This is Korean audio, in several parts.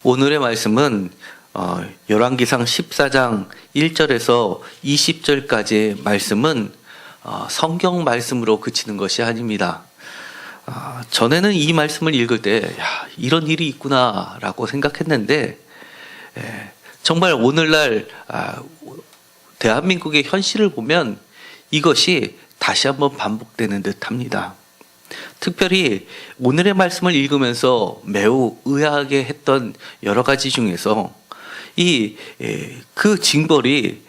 오늘의 말씀은 열왕기상 14장 1절에서 20절까지의 말씀은 성경 말씀으로 그치는 것이 아닙니다. 전에는 이 말씀을 읽을 때 이런 일이 있구나 라고 생각했는데 정말 오늘날 대한민국의 현실을 보면 이것이 다시 한번 반복되는 듯합니다. 특별히 오늘의 말씀을 읽으면서 매우 의아하게 했던 여러 가지 중에서 그 징벌이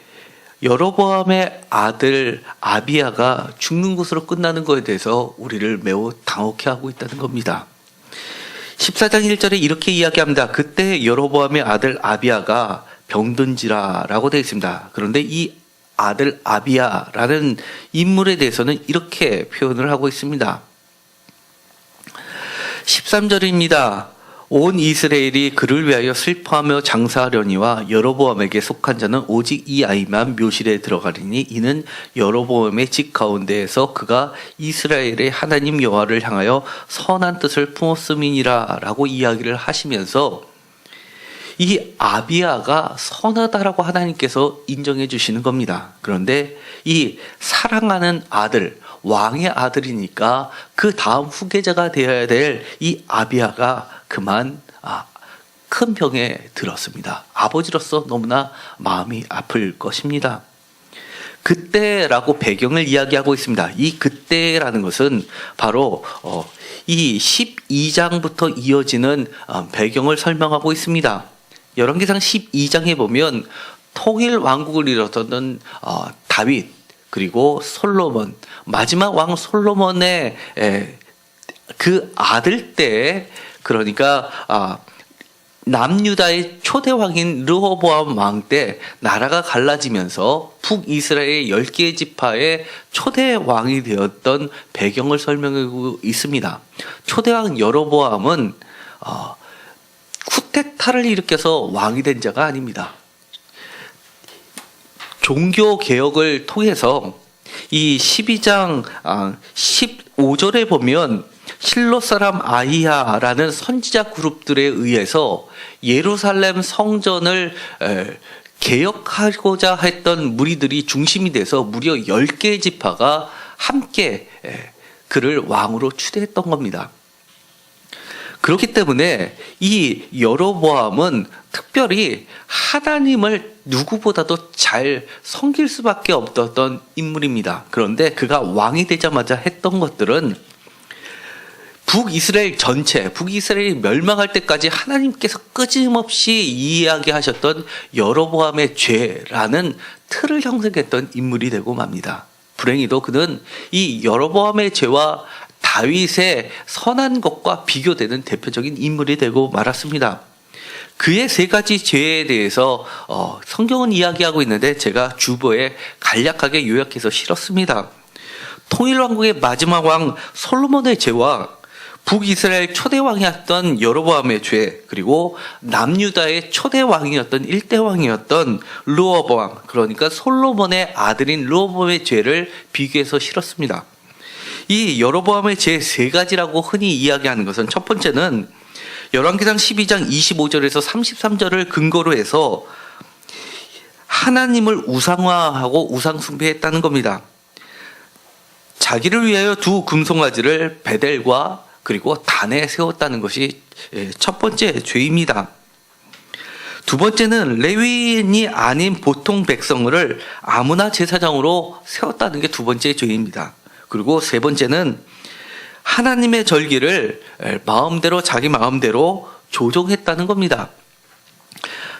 여로보암의 아들 아비야가 죽는 것으로 끝나는 것에 대해서 우리를 매우 당혹해 하고 있다는 겁니다. 14장 1절에 이렇게 이야기합니다. 그때 여로보암의 아들 아비야가 병든지라 라고 되어 있습니다. 그런데 이 아들 아비야라는 인물에 대해서는 이렇게 표현을 하고 있습니다. 13절입니다. 온 이스라엘이 그를 위하여 슬퍼하며 장사하려니와 여로보암에게 속한 자는 오직 이 아이만 묘실에 들어가리니 이는 여로보암의 집 가운데에서 그가 이스라엘의 하나님 여호와를 향하여 선한 뜻을 품었음이니라 라고 이야기를 하시면서 이 아비야가 선하다라고 하나님께서 인정해 주시는 겁니다. 그런데 이 사랑하는 아들, 왕의 아들이니까 그 다음 후계자가 되어야 될 이 아비야가 그만 큰 병에 들었습니다. 아버지로서 너무나 마음이 아플 것입니다. 그때라고 배경을 이야기하고 있습니다. 이 그때라는 것은 바로 이 12장부터 이어지는 배경을 설명하고 있습니다. 열왕기상 12장에 보면 통일 왕국을 이뤘던 다윗 그리고 솔로몬, 마지막 왕 솔로몬의 그 아들 때, 그러니까 남유다의 초대 왕인 르호보암 왕 때 나라가 갈라지면서 북이스라엘 10개의 지파의 초대 왕이 되었던 배경을 설명하고 있습니다. 초대 왕 여로보암은 쿠데타를 일으켜서 왕이 된 자가 아닙니다. 종교 개혁을 통해서 이 12장 15절에 보면 실롯 사람 아히야라는 선지자 그룹들에 의해서 예루살렘 성전을 개혁하고자 했던 무리들이 중심이 돼서 무려 10개의 지파가 함께 그를 왕으로 추대했던 겁니다. 그렇기 때문에 이 여로보암은 특별히 하나님을 누구보다도 잘 섬길 수밖에 없었던 인물입니다. 그런데 그가 왕이 되자마자 했던 것들은 북이스라엘 전체, 북이스라엘이 멸망할 때까지 하나님께서 끊임없이 이야기하셨던 여로보암의 죄라는 틀을 형성했던 인물이 되고 맙니다. 불행히도 그는 이 여로보암의 죄와 다윗의 선한 것과 비교되는 대표적인 인물이 되고 말았습니다. 그의 세 가지 죄에 대해서 성경은 이야기하고 있는데 제가 주보에 간략하게 요약해서 실었습니다. 통일왕국의 마지막 왕 솔로몬의 죄와 북이스라엘 초대왕이었던 여로보암의 죄, 그리고 남유다의 초대왕이었던 1대 왕이었던 르호보암, 그러니까 솔로몬의 아들인 르호보암의 죄를 비교해서 실었습니다. 이 여로보암의 죄 세 가지라고 흔히 이야기하는 것은, 첫 번째는 열왕기상 12장 25절에서 33절을 근거로 해서 하나님을 우상화하고 우상숭배했다는 겁니다. 자기를 위하여 두 금송아지를 베델과 그리고 단에 세웠다는 것이 첫 번째 죄입니다. 두 번째는 레위인이 아닌 보통 백성을 아무나 제사장으로 세웠다는 게 두 번째 죄입니다. 그리고 세 번째는 하나님의 절기를 자기 마음대로 조종했다는 겁니다.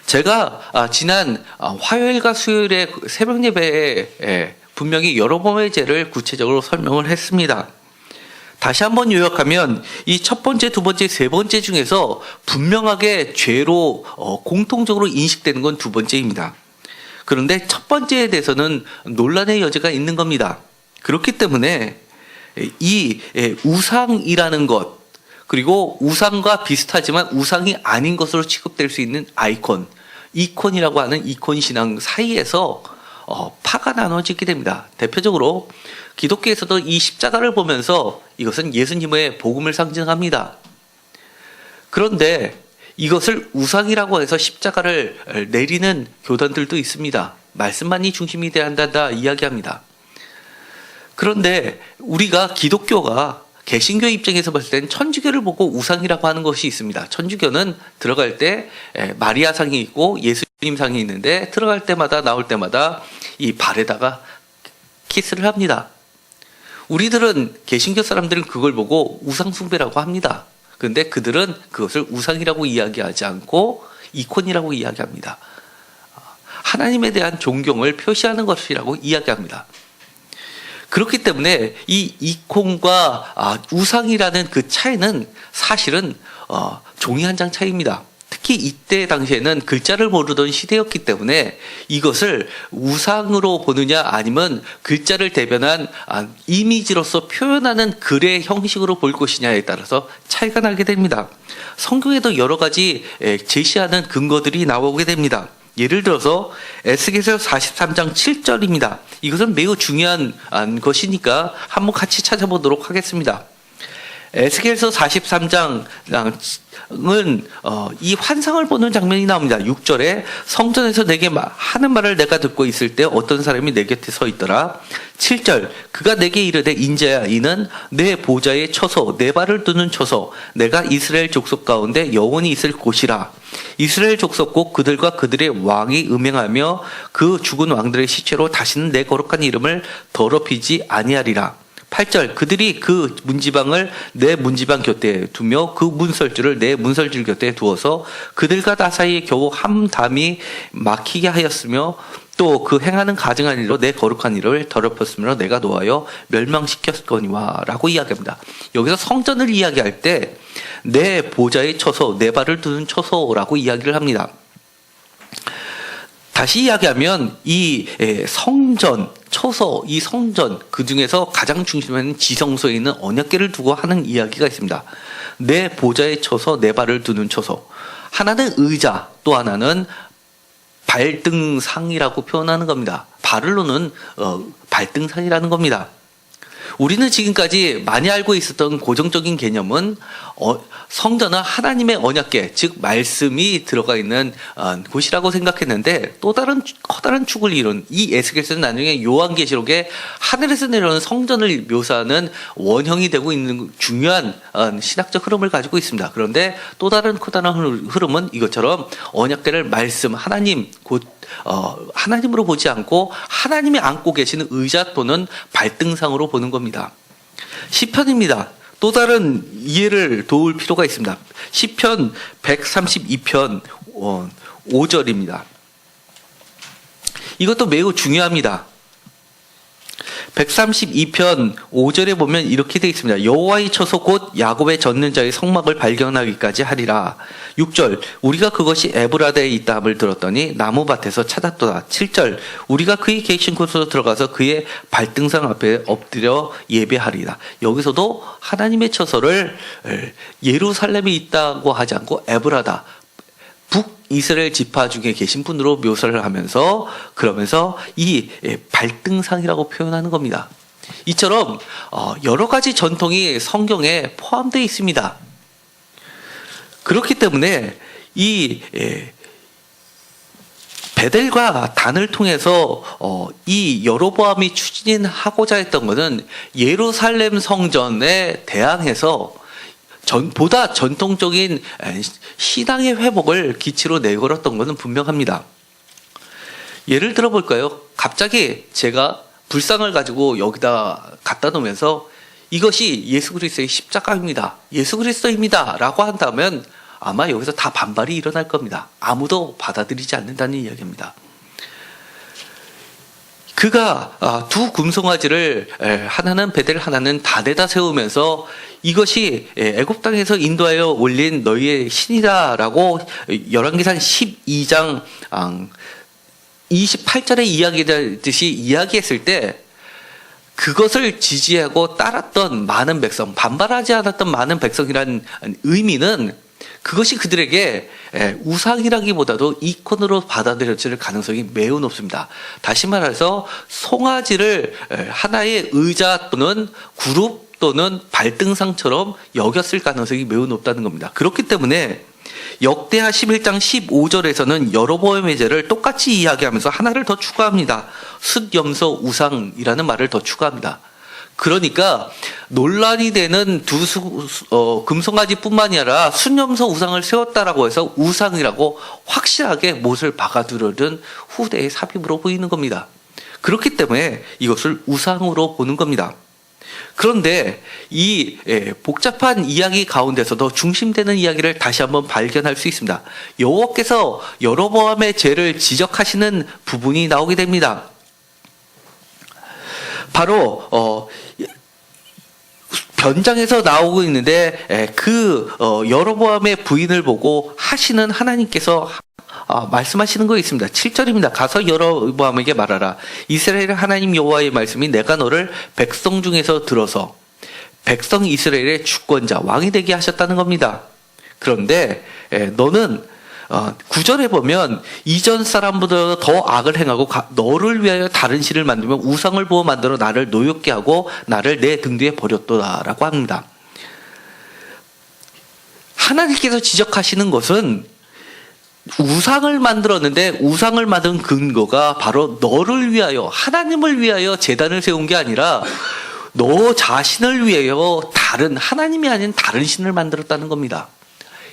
제가 지난 화요일과 수요일에 새벽 예배에 분명히 여로보암의 죄를 구체적으로 설명을 했습니다. 다시 한번 요약하면 이 첫 번째, 두 번째, 세 번째 중에서 분명하게 죄로 공통적으로 인식되는 건 두 번째입니다. 그런데 첫 번째에 대해서는 논란의 여지가 있는 겁니다. 그렇기 때문에 이 우상이라는 것, 그리고 우상과 비슷하지만 우상이 아닌 것으로 취급될 수 있는 이콘이라고 하는 이콘 신앙 사이에서 파가 나눠지게 됩니다. 대표적으로 기독교에서도 이 십자가를 보면서 이것은 예수님의 복음을 상징합니다. 그런데 이것을 우상이라고 해서 십자가를 내리는 교단들도 있습니다. 말씀만이 중심이 돼야 한다 이야기합니다. 그런데 우리가 기독교가 개신교 입장에서 봤을 땐 천주교를 보고 우상이라고 하는 것이 있습니다. 천주교는 들어갈 때 마리아 상이 있고 예수님 상이 있는데 들어갈 때마다 나올 때마다 이 발에다가 키스를 합니다. 우리들은 개신교 사람들은 그걸 보고 우상숭배라고 합니다. 그런데 그들은 그것을 우상이라고 이야기하지 않고 이콘이라고 이야기합니다. 하나님에 대한 존경을 표시하는 것이라고 이야기합니다. 그렇기 때문에 이 이콘과 우상이라는 그 차이는 사실은 종이 한 장 차이입니다. 특히 이때 당시에는 글자를 모르던 시대였기 때문에 이것을 우상으로 보느냐 아니면 글자를 대변한 이미지로서 표현하는 글의 형식으로 볼 것이냐에 따라서 차이가 나게 됩니다. 성경에도 여러 가지 제시하는 근거들이 나오게 됩니다. 예를 들어서 에스겔서 43장 7절입니다. 이것은 매우 중요한 것이니까 한번 같이 찾아보도록 하겠습니다. 에스겔서 43장은 이 환상을 보는 장면이 나옵니다. 6절에 성전에서 내게 하는 말을 내가 듣고 있을 때 어떤 사람이 내 곁에 서 있더라. 7절 그가 내게 이르되 인자야 이는 내 보좌의 처소 내 발을 두는 처소 내가 이스라엘 족속 가운데 영원히 있을 곳이라. 이스라엘 족속 곧 그들과 그들의 왕이 음행하며 그 죽은 왕들의 시체로 다시는 내 거룩한 이름을 더럽히지 아니하리라. 8절 그들이 그 문지방을 내 문지방 곁에 두며 그 문설주를 내 문설주 곁에 두어서 그들과 나 사이에 겨우 한 담이 막히게 하였으며 또 그 행하는 가증한 일로 내 거룩한 일을 더럽혔으므로 내가 노하여 멸망시켰거니와 라고 이야기합니다. 여기서 성전을 이야기할 때 내 보좌의 처소 내 발을 두는 처소라고 이야기를 합니다. 다시 이야기하면 이 성전, 처소, 이 성전 그 중에서 가장 중심에는 지성소에 있는 언약궤를 두고 하는 이야기가 있습니다. 내 보좌의 처소, 내 발을 두는 처소. 하나는 의자, 또 하나는 발등상이라고 표현하는 겁니다. 발을 놓는 발등상이라는 겁니다. 우리는 지금까지 많이 알고 있었던 고정적인 개념은 성전은 하나님의 언약궤, 즉 말씀이 들어가 있는 곳이라고 생각했는데 또 다른 커다란 축을 이룬 이 에스겔서는 나중에 요한계시록에 하늘에서 내려오는 성전을 묘사하는 원형이 되고 있는 중요한 신학적 흐름을 가지고 있습니다. 그런데 또 다른 커다란 흐름은 이것처럼 언약궤를 말씀, 하나님, 곧 하나님으로 보지 않고 하나님이 앉고 계시는 의자 또는 발등상으로 보는 겁니다. 시편입니다. 또 다른 이해를 도울 필요가 있습니다. 시편 132편 5절입니다. 이것도 매우 중요합니다. 132편 5절에 보면 이렇게 되어 있습니다. 여호와의 처소 곧 야곱의 젖는 자의 성막을 발견하기까지 하리라. 6절 우리가 그것이 에브라데에 있다 함을 들었더니 나무밭에서 찾았도다. 7절 우리가 그의 계신 곳으로 들어가서 그의 발등상 앞에 엎드려 예배하리라. 여기서도 하나님의 처소를 예루살렘에 있다고 하지 않고 에브라다, 북이스라엘 지파 중에 계신 분으로 묘사를 하면서 그러면서 이 발등상이라고 표현하는 겁니다. 이처럼 여러 가지 전통이 성경에 포함되어 있습니다. 그렇기 때문에 이 베델과 단을 통해서 이 여로보암이 추진하고자 했던 것은 예루살렘 성전에 대항해서 보다 전통적인 신앙의 회복을 기치로 내걸었던 것은 분명합니다. 예를 들어 볼까요? 갑자기 제가 불상을 가지고 여기다 갖다 놓으면서 이것이 예수 그리스도의 십자가입니다. 예수 그리스도입니다. 라고 한다면 아마 여기서 다 반발이 일어날 겁니다. 아무도 받아들이지 않는다는 이야기입니다. 그가 두 금송아지를 하나는 베델 하나는 단에다 세우면서 이것이 애굽 땅에서 인도하여 올린 너희의 신이다라고 열왕기상 12장 28절에 이야기하듯이 이야기했을 때 그것을 지지하고 따랐던 많은 백성, 반발하지 않았던 많은 백성이라는 의미는 그것이 그들에게 우상이라기보다도 이콘으로 받아들여질 가능성이 매우 높습니다. 다시 말해서 송아지를 하나의 의자 또는 그룹 또는 발등상처럼 여겼을 가능성이 매우 높다는 겁니다. 그렇기 때문에 역대하 11장 15절에서는 여로보암의 죄를 똑같이 이야기하면서 하나를 더 추가합니다. 숫염소 우상이라는 말을 더 추가합니다. 그러니까 논란이 되는 금송아지뿐만이 아니라 숫염소 우상을 세웠다라고 해서 우상이라고 확실하게 못을 박아두려는 후대의 삽입으로 보이는 겁니다. 그렇기 때문에 이것을 우상으로 보는 겁니다. 그런데 이 복잡한 이야기 가운데서도 중심되는 이야기를 다시 한번 발견할 수 있습니다. 여호와께서 여로보암의 죄를 지적하시는 부분이 나오게 됩니다. 바로 변장에서 나오고 있는데 여로보암의 부인을 보고 하시는 하나님께서 말씀하시는 거 있습니다. 7절입니다. 가서 여로보암에게 말하라. 이스라엘 하나님 여호와의 말씀이 내가 너를 백성 중에서 들어서 백성 이스라엘의 주권자 왕이 되게 하셨다는 겁니다. 그런데 너는 9절에 보면 이전 사람보다 더 악을 행하고 너를 위하여 다른 신을 만들며 우상을 부어 만들어 나를 노엽게 하고 나를 내 등 뒤에 버렸도다라고 합니다. 하나님께서 지적하시는 것은 우상을 만들었는데 우상을 만든 근거가 바로 너를 위하여 하나님을 위하여 제단을 세운 게 아니라 너 자신을 위하여 다른 하나님이 아닌 다른 신을 만들었다는 겁니다.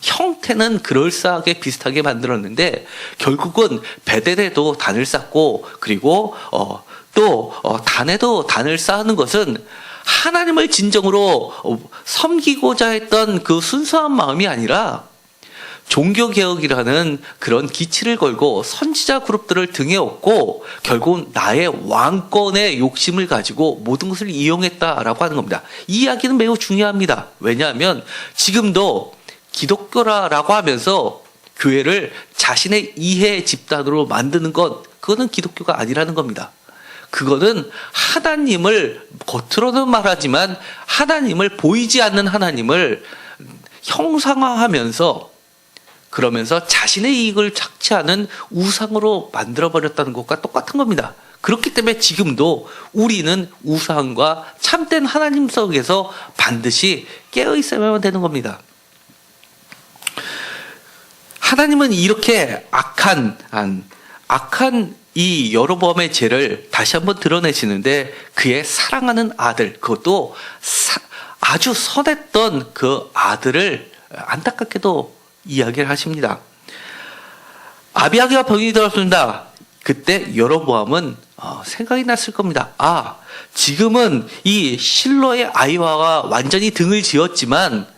형태는 그럴싸하게 비슷하게 만들었는데 결국은 베델에도 단을 쌓고 그리고 또 단에도 단을 쌓는 것은 하나님을 진정으로 섬기고자 했던 그 순수한 마음이 아니라 종교개혁이라는 그런 기치를 걸고 선지자 그룹들을 등에 업고 결국은 나의 왕권의 욕심을 가지고 모든 것을 이용했다라고 하는 겁니다. 이 이야기는 매우 중요합니다. 왜냐하면 지금도 기독교라고 하면서 교회를 자신의 이해 집단으로 만드는 것, 그거는 기독교가 아니라는 겁니다. 그거는 하나님을 겉으로는 말하지만 하나님을 보이지 않는 하나님을 형상화하면서 그러면서 자신의 이익을 착취하는 우상으로 만들어버렸다는 것과 똑같은 겁니다. 그렇기 때문에 지금도 우리는 우상과 참된 하나님 속에서 반드시 깨어있어야만 되는 겁니다. 하나님은 이렇게 악한 이 여로보암의 죄를 다시 한번 드러내시는데 그의 사랑하는 아들, 그것도 아주 선했던 그 아들을 안타깝게도 이야기를 하십니다. 아비아가 병이 들었습니다. 그때 여로보암은 생각이 났을 겁니다. 지금은 이 실로의 아이와가 완전히 등을 지었지만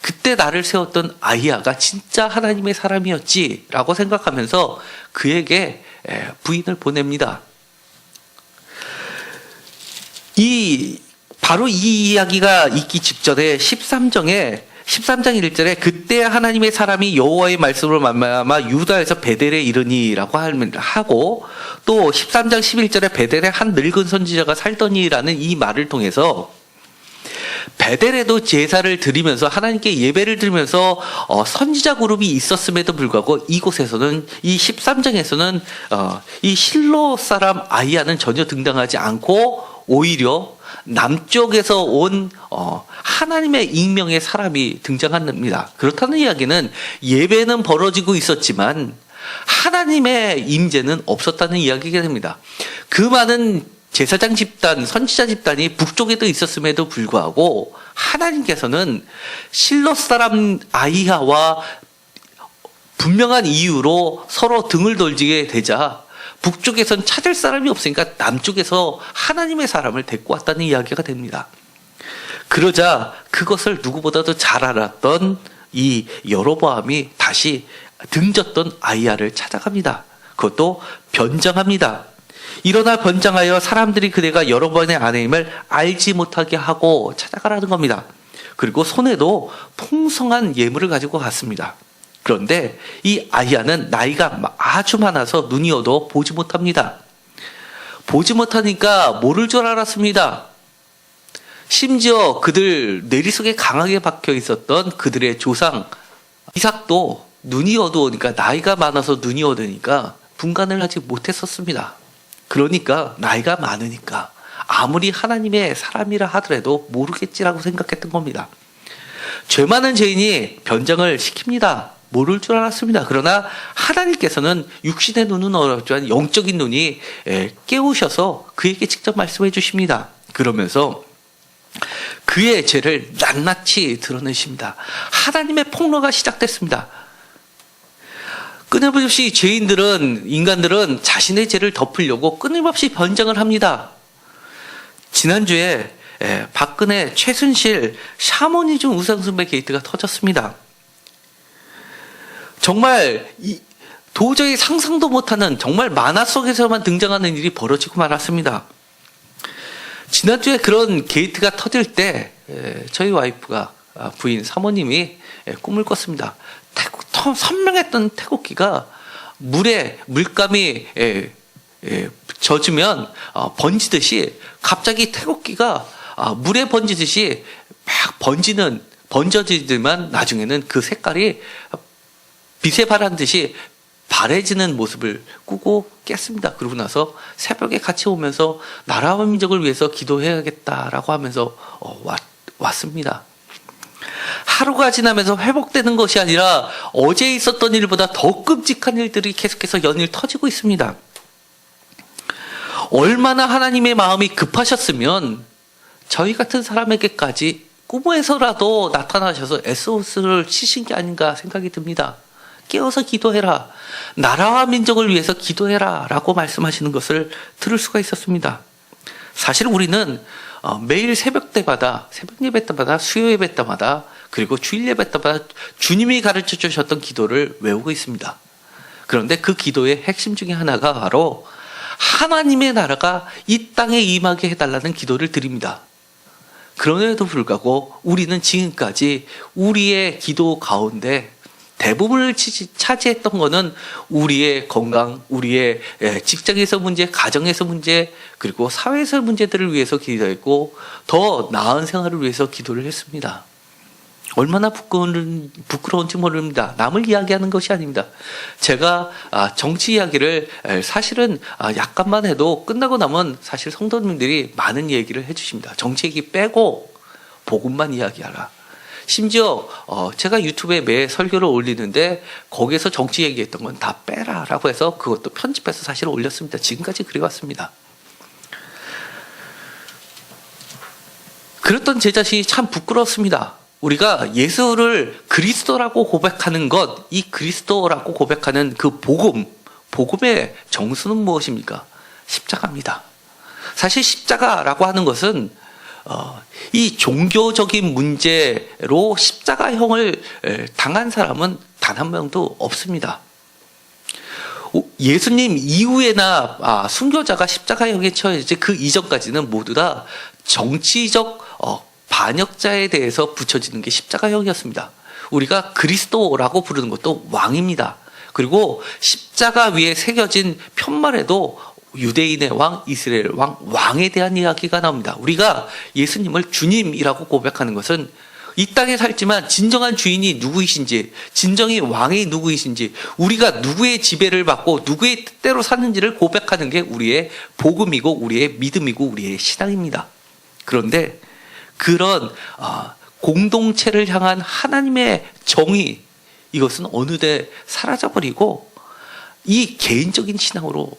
그때 나를 세웠던 아히야가 진짜 하나님의 사람이었지라고 생각하면서 그에게 부인을 보냅니다. 바로 이 이야기가 있기 직전에 13장 1절에 그때 하나님의 사람이 여호와의 말씀으로 말미암아 유다에서 베델에 이르니라고 하고 또 13장 11절에 베델에 한 늙은 선지자가 살더니라는 이 말을 통해서 베델에도 제사를 드리면서 하나님께 예배를 드리면서 선지자 그룹이 있었음에도 불구하고 이곳에서는 이 13장에서는 이 실로 사람 아히야는 전혀 등장하지 않고 오히려 남쪽에서 온 하나님의 익명의 사람이 등장합니다. 그렇다는 이야기는 예배는 벌어지고 있었지만 하나님의 임재는 없었다는 이야기가 됩니다. 그 많은 제사장 집단, 선지자 집단이 북쪽에도 있었음에도 불구하고 하나님께서는 실로 사람 아히야와 분명한 이유로 서로 등을 돌리게 되자 북쪽에선 찾을 사람이 없으니까 남쪽에서 하나님의 사람을 데리고 왔다는 이야기가 됩니다. 그러자 그것을 누구보다도 잘 알았던 이 여로보암이 다시 등졌던 아히야를 찾아갑니다. 그것도 변장합니다. 일어나 변장하여 사람들이 그대가 여로보암의 아내임을 알지 못하게 하고 찾아가라는 겁니다. 그리고 손에도 풍성한 예물을 가지고 갔습니다. 그런데 이 아히야는 나이가 아주 많아서 눈이 어두워 보지 못합니다. 보지 못하니까 모를 줄 알았습니다. 심지어 그들 내리 속에 강하게 박혀 있었던 그들의 조상 이삭도 눈이 어두우니까 나이가 많아서 눈이 어두우니까 분간을 하지 못했었습니다. 그러니까 나이가 많으니까 아무리 하나님의 사람이라 하더라도 모르겠지라고 생각했던 겁니다. 죄 많은 죄인이 변장을 시킵니다. 모를 줄 알았습니다. 그러나 하나님께서는 육신의 눈은 어렵지만 영적인 눈이 깨우셔서 그에게 직접 말씀해 주십니다. 그러면서 그의 죄를 낱낱이 드러내십니다. 하나님의 폭로가 시작됐습니다. 끊임없이 인간들은 자신의 죄를 덮으려고 끊임없이 변장을 합니다. 지난주에 박근혜, 최순실, 샤머니즘 우상숭배 게이트가 터졌습니다. 정말 도저히 상상도 못하는 정말 만화 속에서만 등장하는 일이 벌어지고 말았습니다. 지난주에 그런 게이트가 터질 때 저희 와이프가 부인 사모님이 꿈을 꿨습니다. 선명했던 태국기가 물감이 젖으면 번지듯이 갑자기 태국기가 물에 번지듯이 막 번져지지만 나중에는 그 색깔이 빛에 바란 듯이 바래지는 모습을 꾸고 깼습니다. 그러고 나서 새벽에 같이 오면서 나라와 민족을 위해서 기도해야겠다라고 하면서 왔습니다. 하루가 지나면서 회복되는 것이 아니라 어제 있었던 일보다 더 끔찍한 일들이 계속해서 연일 터지고 있습니다. 얼마나 하나님의 마음이 급하셨으면 저희 같은 사람에게까지 꿈에서라도 나타나셔서 SOS를 치신 게 아닌가 생각이 듭니다. 깨어서 기도해라. 나라와 민족을 위해서 기도해라. 라고 말씀하시는 것을 들을 수가 있었습니다. 사실 우리는 매일 새벽 예배 때마다, 수요 예배 때마다, 그리고 주일 예배 때마다 주님이 가르쳐 주셨던 기도를 외우고 있습니다. 그런데 그 기도의 핵심 중에 하나가 바로 하나님의 나라가 이 땅에 임하게 해달라는 기도를 드립니다. 그럼에도 불구하고 우리는 지금까지 우리의 기도 가운데 대부분을 차지했던 것은 우리의 건강, 우리의 직장에서 문제, 가정에서 문제, 그리고 사회에서 문제들을 위해서 기도했고 더 나은 생활을 위해서 기도를 했습니다. 얼마나 부끄러운지 모릅니다. 남을 이야기하는 것이 아닙니다. 제가 정치 이야기를 사실은 약간만 해도 끝나고 나면 사실 성도님들이 많은 얘기를 해주십니다. 정치 얘기 빼고 복음만 이야기하라. 심지어 제가 유튜브에 매 설교를 올리는데 거기에서 정치 얘기했던 건 다 빼라라고 해서 그것도 편집해서 사실 올렸습니다. 지금까지 그래왔습니다. 그랬던 제 자신이 참 부끄러웠습니다. 우리가 예수를 그리스도라고 고백하는 것, 이 그리스도라고 고백하는 그 복음의 정수는 무엇입니까? 십자가입니다. 사실 십자가라고 하는 것은 이 종교적인 문제로 십자가형을 당한 사람은 단 한 명도 없습니다. 예수님 이후에나 순교자가 십자가형에 처해지지 그 이전까지는 모두 다 정치적 반역자에 대해서 붙여지는 게 십자가형이었습니다. 우리가 그리스도라고 부르는 것도 왕입니다. 그리고 십자가 위에 새겨진 편말에도 유대인의 왕, 이스라엘 왕에 대한 이야기가 나옵니다. 우리가 예수님을 주님이라고 고백하는 것은 이 땅에 살지만 진정한 주인이 누구이신지, 진정의 왕이 누구이신지, 우리가 누구의 지배를 받고 누구의 뜻대로 사는지를 고백하는 게 우리의 복음이고 우리의 믿음이고 우리의 신앙입니다. 그런데 그런 공동체를 향한 하나님의 정의, 이것은 어느새 사라져버리고 이 개인적인 신앙으로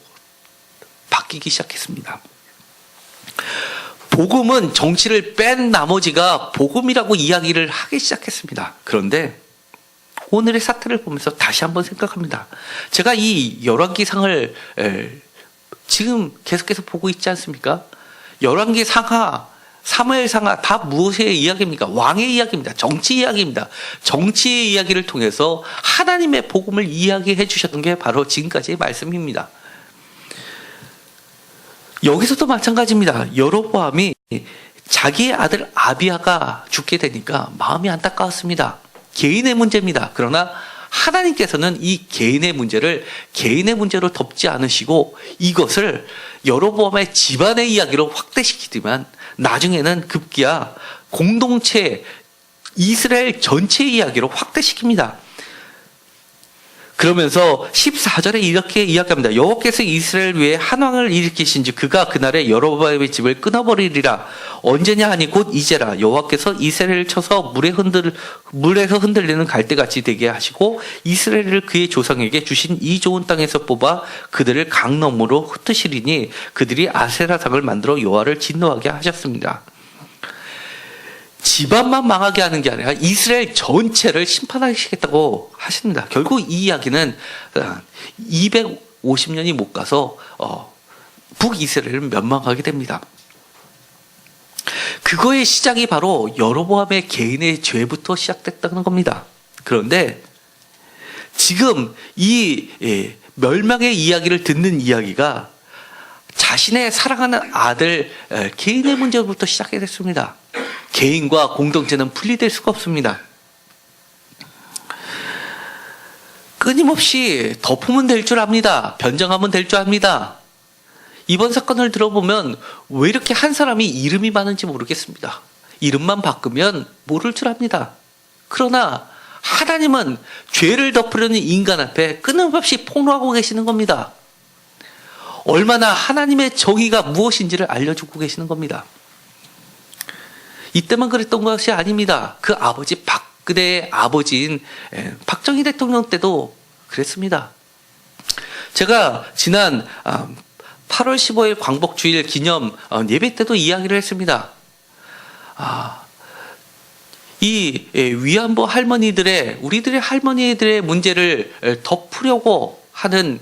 바뀌기 시작했습니다. 복음은 정치를 뺀 나머지가 복음이라고 이야기를 하기 시작했습니다. 그런데 오늘의 사태를 보면서 다시 한번 생각합니다. 제가 이 열왕기상을 지금 계속해서 보고 있지 않습니까? 열왕기 상하, 사무엘 상하 다 무엇의 이야기입니까? 왕의 이야기입니다. 정치 이야기입니다. 정치의 이야기를 통해서 하나님의 복음을 이야기해 주셨던 게 바로 지금까지의 말씀입니다. 여기서도 마찬가지입니다. 여로보암이 자기의 아들 아비야가 죽게 되니까 마음이 안타까웠습니다. 개인의 문제입니다. 그러나 하나님께서는 이 개인의 문제를 개인의 문제로 덮지 않으시고 이것을 여로보암의 집안의 이야기로 확대시키지만 나중에는 급기야 공동체 이스라엘 전체의 이야기로 확대시킵니다. 그러면서 14절에 이렇게 이야기합니다. 여호와께서 이스라엘 위에 한 왕을 일으키신즉 그가 그날에 여로보암의 집을 끊어버리리라. 언제냐 하니 곧 이제라. 여호와께서 이스라엘을 쳐서 물에서 흔들리는 갈대같이 되게 하시고 이스라엘을 그의 조상에게 주신 이 좋은 땅에서 뽑아 그들을 강 너머로 흩으시리니 그들이 아세라상을 만들어 여호와를 진노하게 하셨습니다. 집안만 망하게 하는 게 아니라 이스라엘 전체를 심판하시겠다고 하십니다. 결국 이 이야기는 250년이 못 가서 북이스라엘은 멸망하게 됩니다. 그거의 시작이 바로 여로보암의 개인의 죄부터 시작됐다는 겁니다. 그런데 지금 이 멸망의 이야기를 듣는 이야기가 자신의 사랑하는 아들 개인의 문제부터 시작이 됐습니다. 개인과 공동체는 분리될 수가 없습니다. 끊임없이 덮으면 될 줄 압니다. 변장하면 될 줄 압니다. 이번 사건을 들어보면 왜 이렇게 한 사람이 이름이 많은지 모르겠습니다. 이름만 바꾸면 모를 줄 압니다. 그러나 하나님은 죄를 덮으려는 인간 앞에 끊임없이 폭로하고 계시는 겁니다. 얼마나 하나님의 정의가 무엇인지를 알려주고 계시는 겁니다. 이때만 그랬던 것이 아닙니다. 그 아버지 박근혜의 아버지인 박정희 대통령 때도 그랬습니다. 제가 지난 8월 15일 광복주일 기념 예배 때도 이야기를 했습니다. 이 위안부 할머니들의 우리들의 할머니들의 문제를 덮으려고 하는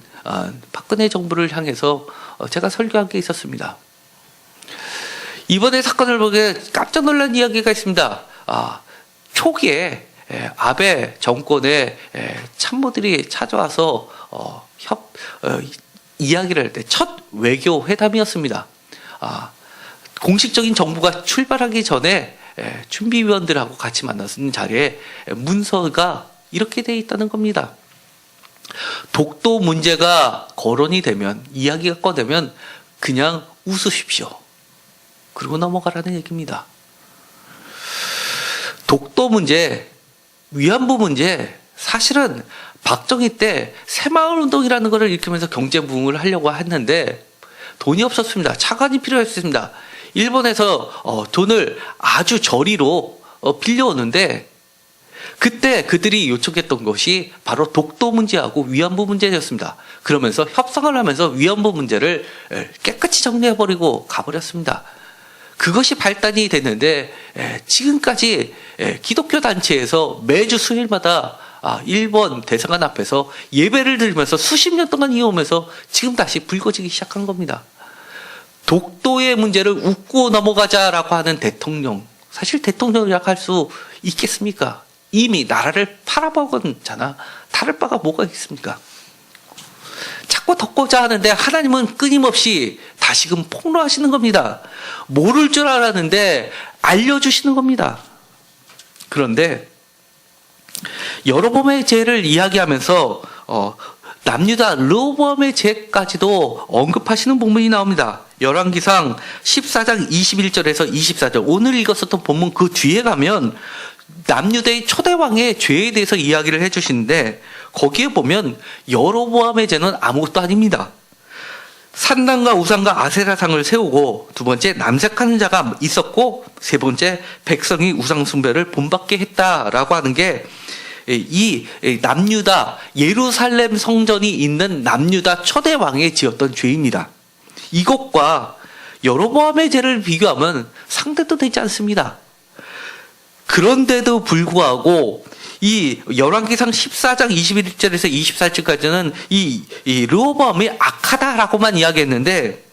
박근혜 정부를 향해서 제가 설교한 게 있었습니다. 이번에 사건을 보게 깜짝 놀란 이야기가 있습니다. 초기에 아베 정권의 참모들이 찾아와서 이야기를 할 때 첫 외교 회담이었습니다. 공식적인 정부가 출발하기 전에 준비위원들하고 같이 만났는 자리에 문서가 이렇게 되어 있다는 겁니다. 독도 문제가 거론이 되면, 이야기가 꺼내면 그냥 웃으십시오. 그리고 넘어가라는 얘기입니다. 독도 문제, 위안부 문제, 사실은 박정희 때 새마을운동이라는 것을 일으키면서 경제 부흥을 하려고 했는데 돈이 없었습니다. 차관이 필요했습니다. 일본에서 돈을 아주 저리로 빌려오는데 그때 그들이 요청했던 것이 바로 독도 문제하고 위안부 문제였습니다. 그러면서 협상을 하면서 위안부 문제를 깨끗이 정리해버리고 가버렸습니다. 그것이 발단이 됐는데 지금까지 기독교 단체에서 매주 수요일마다 일본 대사관 앞에서 예배를 드리면서 수십 년 동안 이어오면서 지금 다시 불거지기 시작한 겁니다. 독도의 문제를 웃고 넘어가자라고 하는 대통령, 사실 대통령이라고 할 수 있겠습니까? 이미 나라를 팔아먹었잖아. 다를 바가 뭐가 있습니까? 자꾸 덮고자 하는데 하나님은 끊임없이 다시금 폭로하시는 겁니다. 모를 줄 알았는데 알려주시는 겁니다. 그런데 여로보암의 죄를 이야기하면서 남유다 르호보암의 죄까지도 언급하시는 부분이 나옵니다. 열왕기상 14장 21절에서 24절, 오늘 읽었었던 본문 그 뒤에 가면 남유다의 초대왕의 죄에 대해서 이야기를 해주시는데 거기에 보면 여로보암의 죄는 아무것도 아닙니다. 산당과 우상과 아세라상을 세우고, 두 번째 남색하는 자가 있었고, 세 번째 백성이 우상 숭배를 본받게 했다라고 하는 게 이 남유다 예루살렘 성전이 있는 남유다 초대 왕이 지었던 죄입니다. 이것과 여로보암의 죄를 비교하면 상대도 되지 않습니다. 그런데도 불구하고 이 열왕기상 14장 21절에서 24절까지는 이 르호보암이 악하다라고만 이야기했는데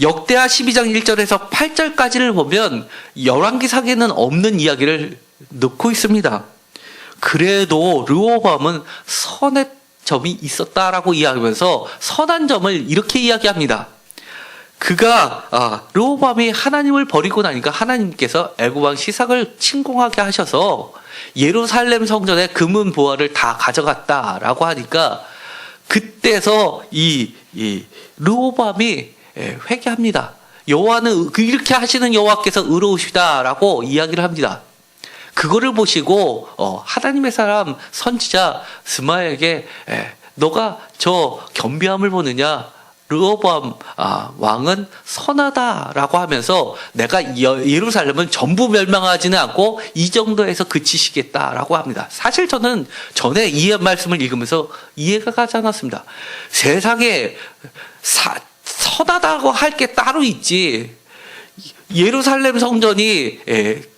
역대하 12장 1절에서 8절까지를 보면 열왕기상에는 없는 이야기를 넣고 있습니다. 그래도 르호보암은 선의 점이 있었다라고 이야기하면서 선한 점을 이렇게 이야기합니다. 그가 르호보암이 하나님을 버리고 나니까 하나님께서 애굽 왕 시삭을 침공하게 하셔서 예루살렘 성전의 금은 보화를 다 가져갔다라고 하니까 그때서 이 르호보암이 회개합니다. 여호와는 이렇게 하시는 여호와께서 의로우시다라고 이야기를 합니다. 그거를 보시고 하나님의 사람 선지자 스마야에게 너가 저 겸비함을 보느냐? 르호보암 왕은 선하다라고 하면서 내가 예루살렘은 전부 멸망하지는 않고 이 정도에서 그치시겠다라고 합니다. 사실 저는 전에 이 말씀을 읽으면서 이해가 가지 않았습니다. 세상에 선하다고 할 게 따로 있지. 예루살렘 성전이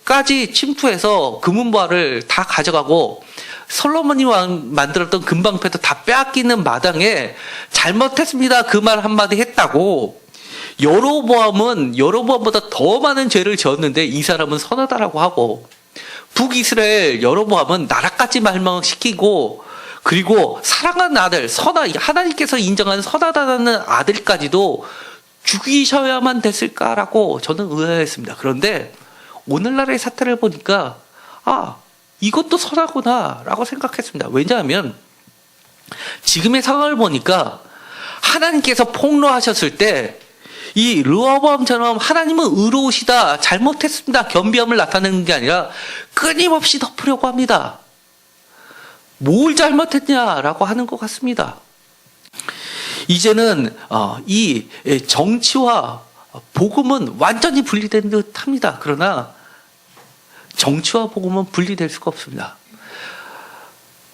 까지 침투해서 금은보화를 다 가져가고 솔로몬이 만들었던 금방패도 다 빼앗기는 마당에 잘못했습니다. 그 말 한마디 했다고 여로보암은 여로보암보다 더 많은 죄를 지었는데 이 사람은 선하다라고 하고 북이스라엘 여로보암은 나라까지 멸망시키고 그리고 사랑하는 아들 하나님께서 인정한 선하다는 아들까지도 죽이셔야만 됐을까라고 저는 의아했습니다. 그런데 오늘날의 사태를 보니까 이것도 선하구나라고 생각했습니다. 왜냐하면 지금의 상황을 보니까 하나님께서 폭로하셨을 때 이 르호보암처럼 하나님은 의로우시다, 잘못했습니다, 겸비함을 나타내는 게 아니라 끊임없이 덮으려고 합니다. 뭘 잘못했냐라고 하는 것 같습니다. 이제는 이 정치와 복음은 완전히 분리된 듯합니다. 그러나 정치와 복음은 분리될 수가 없습니다.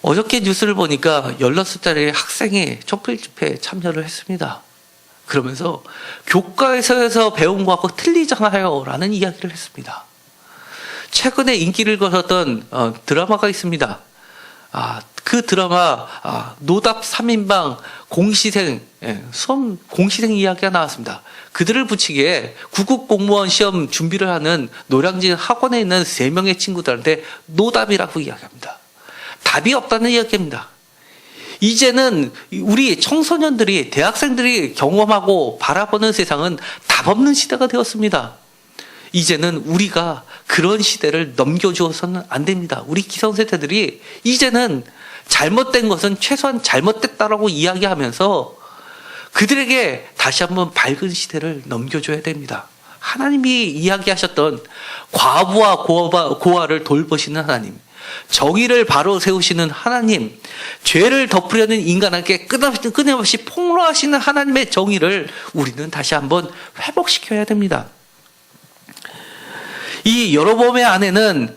어저께 뉴스를 보니까 16살짜리 학생이 촛불 집회에 참여를 했습니다. 그러면서 교과에서 배운 거하고 틀리잖아요 라는 이야기를 했습니다. 최근에 인기를 거뒀던 드라마가 있습니다. 그 드라마 노답 3인방 공시생 수험 공시생 이야기가 나왔습니다. 그들을 붙이기에 구급 공무원 시험 준비를 하는 노량진 학원에 있는 3명의 친구들한테 노답이라고 이야기합니다. 답이 없다는 이야기입니다. 이제는 우리 청소년들이 대학생들이 경험하고 바라보는 세상은 답 없는 시대가 되었습니다. 이제는 우리가 그런 시대를 넘겨주어서는 안 됩니다. 우리 기성세대들이 이제는 잘못된 것은 최소한 잘못됐다라고 이야기하면서 그들에게 다시 한번 밝은 시대를 넘겨줘야 됩니다. 하나님이 이야기하셨던 과부와 고아를 돌보시는 하나님, 정의를 바로 세우시는 하나님, 죄를 덮으려는 인간에게 끊임없이 폭로하시는 하나님의 정의를 우리는 다시 한번 회복시켜야 됩니다. 이 여로보암의 아내는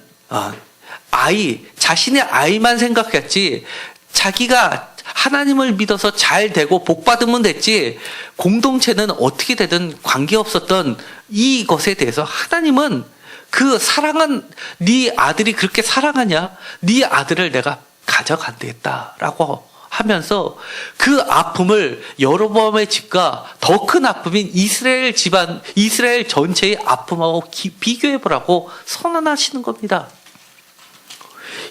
자신의 아이만 생각했지 자기가 하나님을 믿어서 잘 되고 복 받으면 됐지 공동체는 어떻게 되든 관계없었던 이것에 대해서 하나님은 그 사랑한 네 아들이 그렇게 사랑하냐? 네 아들을 내가 가져간다라고 하면서 그 아픔을 여로보암의 집과 더 큰 아픔인 이스라엘 집안, 이스라엘 전체의 아픔하고 비교해 보라고 선언하시는 겁니다.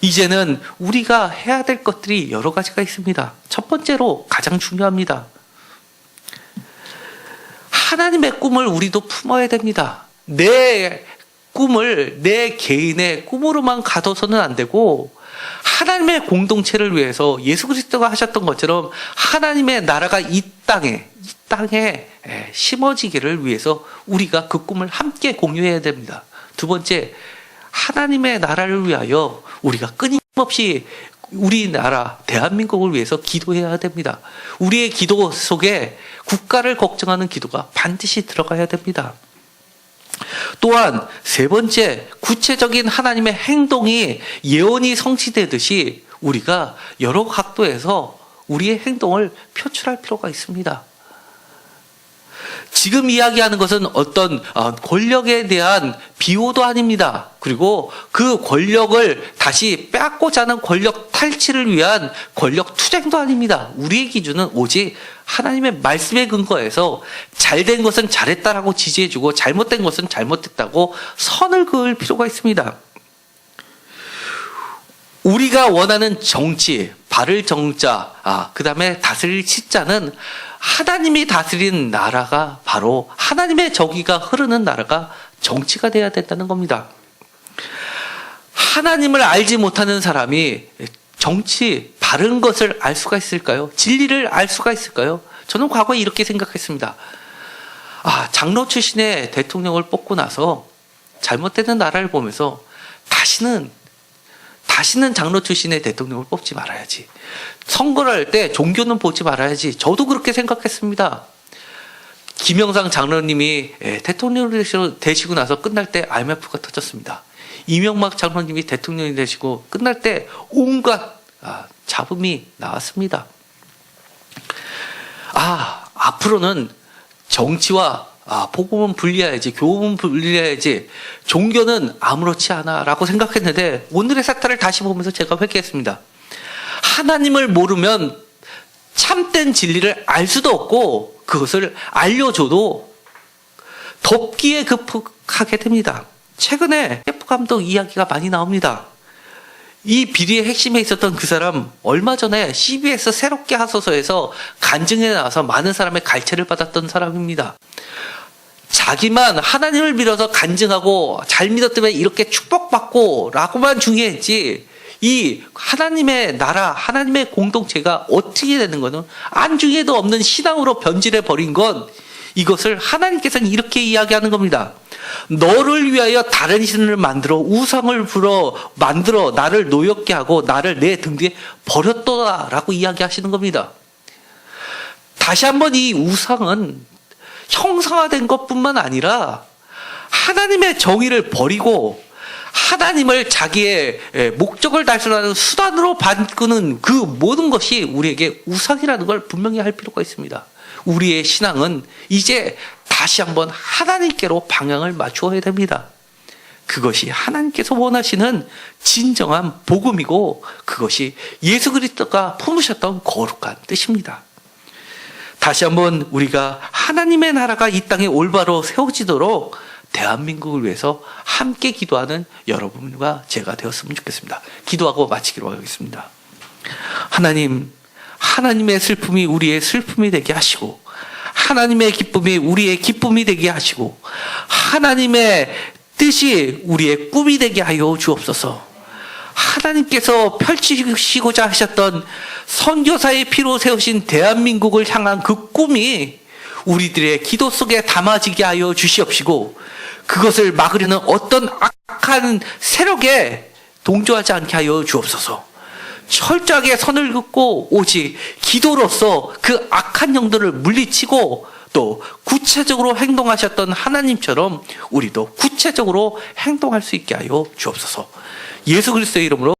이제는 우리가 해야 될 것들이 여러 가지가 있습니다. 첫 번째로 가장 중요합니다. 하나님의 꿈을 우리도 품어야 됩니다. 내 꿈을 내 개인의 꿈으로만 가둬서는 안 되고 하나님의 공동체를 위해서 예수 그리스도가 하셨던 것처럼 하나님의 나라가 이 땅에 심어지기를 위해서 우리가 그 꿈을 함께 공유해야 됩니다. 두 번째, 하나님의 나라를 위하여 우리가 끊임없이 우리나라 대한민국을 위해서 기도해야 됩니다. 우리의 기도 속에 국가를 걱정하는 기도가 반드시 들어가야 됩니다. 또한 세 번째, 구체적인 하나님의 행동이 예언이 성취되듯이 우리가 여러 각도에서 우리의 행동을 표출할 필요가 있습니다. 지금 이야기하는 것은 어떤 권력에 대한 비호도 아닙니다. 그리고 그 권력을 다시 빼앗고자 하는 권력 탈취를 위한 권력 투쟁도 아닙니다. 우리의 기준은 오직 하나님의 말씀에 근거해서 잘된 것은 잘했다라고 지지해주고 잘못된 것은 잘못됐다고 선을 그을 필요가 있습니다. 우리가 원하는 정치, 바를 정자, 그 다음에 다스릴 치자는 하나님이 다스리는 나라가 바로 하나님의 정의가 흐르는 나라가 정치가 돼야 된다는 겁니다. 하나님을 알지 못하는 사람이 정치, 바른 것을 알 수가 있을까요? 진리를 알 수가 있을까요? 저는 과거에 이렇게 생각했습니다. 장로 출신의 대통령을 뽑고 나서 잘못되는 나라를 보면서 다시는 다시는 장로 출신의 대통령을 뽑지 말아야지. 선거를 할 때 종교는 보지 말아야지. 저도 그렇게 생각했습니다. 김영삼 장로님이 대통령이 되시고 나서 끝날 때 IMF가 터졌습니다. 이명박 장로님이 대통령이 되시고 끝날 때 온갖 잡음이 나왔습니다. 앞으로는 정치와 복음은 분리해야지, 교훈은 분리해야지, 종교는 아무렇지 않아 라고 생각했는데 오늘의 사태를 다시 보면서 제가 회개했습니다. 하나님을 모르면 참된 진리를 알 수도 없고 그것을 알려줘도 덮기에 급하게 됩니다. 최근에 F 감독 이야기가 많이 나옵니다. 이 비리의 핵심에 있었던 그 사람 얼마 전에 CBS 새롭게 하소서에서 간증에 나와서 많은 사람의 갈채를 받았던 사람입니다. 자기만 하나님을 믿어서 간증하고 잘 믿었다면 이렇게 축복받고 라고만 중요했지, 이 하나님의 나라, 하나님의 공동체가 어떻게 되는 거는 안중에도 없는 신앙으로 변질해 버린 건, 이것을 하나님께서는 이렇게 이야기하는 겁니다. 너를 위하여 다른 신을 만들어 우상을 만들어 나를 노엽게 하고 나를 내 등 뒤에 버렸도다 라고 이야기하시는 겁니다. 다시 한번 이 우상은 형상화된 것뿐만 아니라 하나님의 정의를 버리고 하나님을 자기의 목적을 달성하는 수단으로 바꾸는 그 모든 것이 우리에게 우상이라는 걸 분명히 할 필요가 있습니다. 우리의 신앙은 이제 다시 한번 하나님께로 방향을 맞추어야 됩니다. 그것이 하나님께서 원하시는 진정한 복음이고 그것이 예수 그리스도가 품으셨던 거룩한 뜻입니다. 다시 한번 우리가 하나님의 나라가 이 땅에 올바로 세워지도록 대한민국을 위해서 함께 기도하는 여러분과 제가 되었으면 좋겠습니다. 기도하고 마치기로 하겠습니다. 하나님, 하나님의 슬픔이 우리의 슬픔이 되게 하시고 하나님의 기쁨이 우리의 기쁨이 되게 하시고 하나님의 뜻이 우리의 꿈이 되게 하여 주옵소서. 하나님께서 펼치시고자 하셨던 선교사의 피로 세우신 대한민국을 향한 그 꿈이 우리들의 기도 속에 담아지게 하여 주시옵시고 그것을 막으려는 어떤 악한 세력에 동조하지 않게 하여 주옵소서. 철저하게 선을 긋고 오직 기도로서 그 악한 영들을 물리치고 또 구체적으로 행동하셨던 하나님처럼 우리도 구체적으로 행동할 수 있게 하여 주옵소서. 예수 그리스도의 이름으로